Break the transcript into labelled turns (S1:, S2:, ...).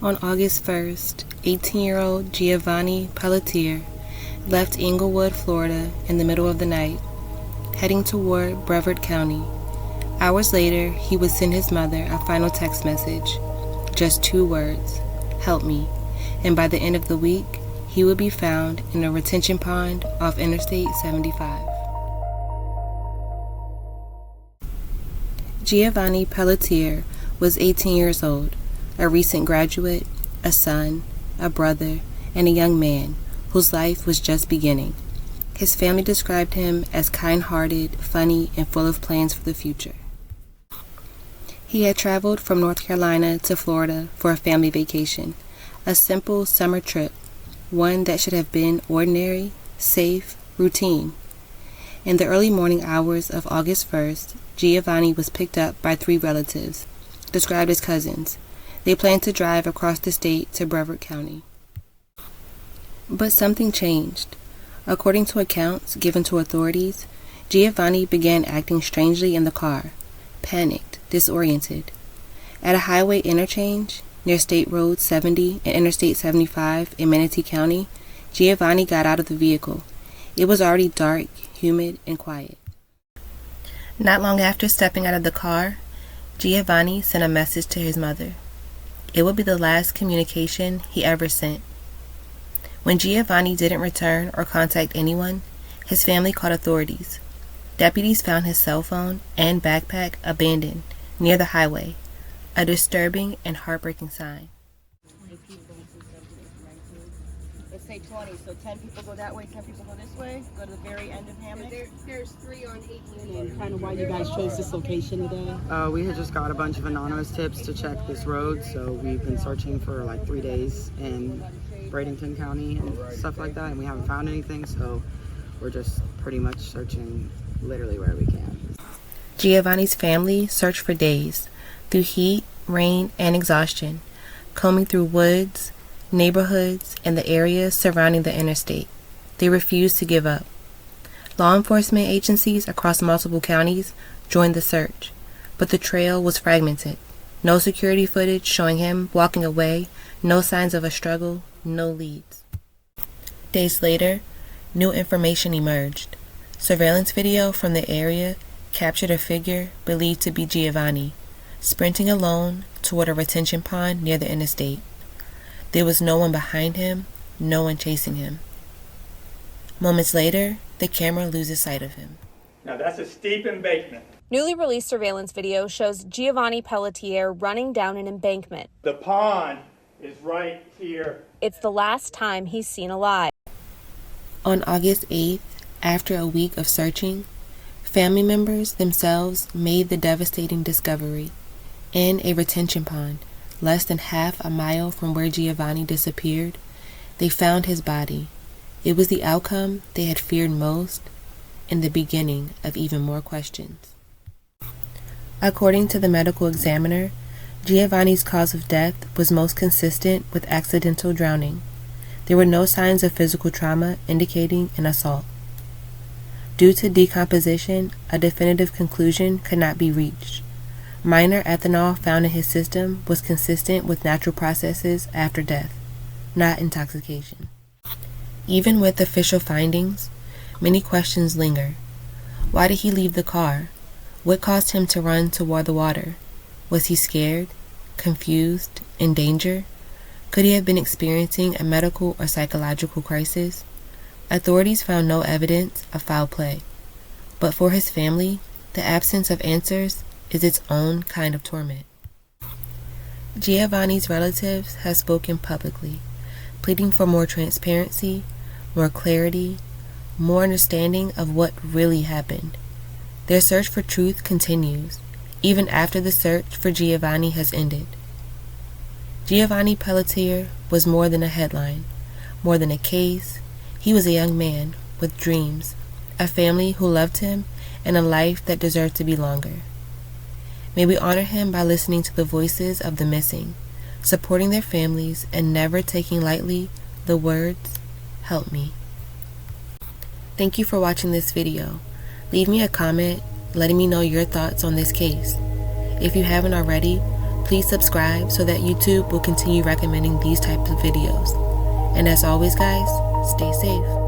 S1: On August 1st, 18-year-old Giovanni Pelletier left Englewood, Florida in the middle of the night, heading toward Brevard County. Hours later, he would send his mother a final text message, just 2 words, "Help me," and by the end of the week, he would be found in a retention pond off Interstate 75. Giovanni Pelletier was 18 years old, a recent graduate, a son, a brother, and a young man whose life was just beginning. His family described him as kind-hearted, funny, and full of plans for the future. He had traveled from North Carolina to Florida for a family vacation, a simple summer trip, one that should have been ordinary, safe, routine. In the early morning hours of August 1st, Giovanni was picked up by 3 relatives, described as cousins. They planned to drive across the state to Brevard County. But something changed. According to accounts given to authorities, Giovanni began acting strangely in the car, panicked, disoriented. At a highway interchange near State Road 70 and Interstate 75 in Manatee County, Giovanni got out of the vehicle. It was already dark, humid, and quiet. Not long after stepping out of the car, Giovanni sent a message to his mother. It would be the last communication he ever sent. When Giovanni didn't return or contact anyone, his family called authorities. Deputies found his cell phone and backpack abandoned near the highway, a disturbing and heartbreaking sign.
S2: Let's say 20, so 10 people go that way, 10 people go this way, go to the very end of Hammock.
S3: There's 3 on 18.
S4: And kind of why you guys chose this location today?
S5: We had just got a bunch of anonymous tips to check this road, so we've been searching for like 3 days in Bradenton County and stuff like that, and we haven't found anything, so we're just pretty much searching literally where we can.
S1: Giovanni's family searched for days, through heat, rain, and exhaustion, combing through woods, neighborhoods, and the areas surrounding the interstate. They refused to give up. Law enforcement agencies across multiple counties joined the search, but the trail was fragmented. No security footage showing him walking away, no signs of a struggle, no leads. Days later, new information emerged. Surveillance video from the area captured a figure believed to be Giovanni, sprinting alone toward a retention pond near the interstate. There was no one behind him, no one chasing him. Moments later, the camera loses sight of him.
S6: Now that's a steep embankment.
S7: Newly released surveillance video shows Giovanni Pelletier running down an embankment.
S6: The pond is right here.
S7: It's the last time he's seen alive.
S1: On August 8th, after a week of searching, family members themselves made the devastating discovery. In a retention pond, less than half a mile from where Giovanni disappeared, they found his body. It was the outcome they had feared most and the beginning of even more questions. According to the medical examiner, Giovanni's cause of death was most consistent with accidental drowning. There were no signs of physical trauma indicating an assault. Due to decomposition, a definitive conclusion could not be reached. Minor ethanol found in his system was consistent with natural processes after death, not intoxication. Even with official findings, many questions linger. Why did he leave the car? What caused him to run toward the water? Was he scared, confused, in danger? Could he have been experiencing a medical or psychological crisis? Authorities found no evidence of foul play. But for his family, the absence of answers is its own kind of torment. Giovanni's relatives have spoken publicly, pleading for more transparency, more clarity, more understanding of what really happened. Their search for truth continues, even after the search for Giovanni has ended. Giovanni Pelletier was more than a headline, more than a case. He was a young man with dreams, a family who loved him, and a life that deserved to be longer. May we honor him by listening to the voices of the missing, supporting their families, and never taking lightly the words, "Help me." Thank you for watching this video. Leave me a comment letting me know your thoughts on this case. If you haven't already, Please subscribe so that YouTube will continue recommending these types of videos. And as always, guys, stay safe.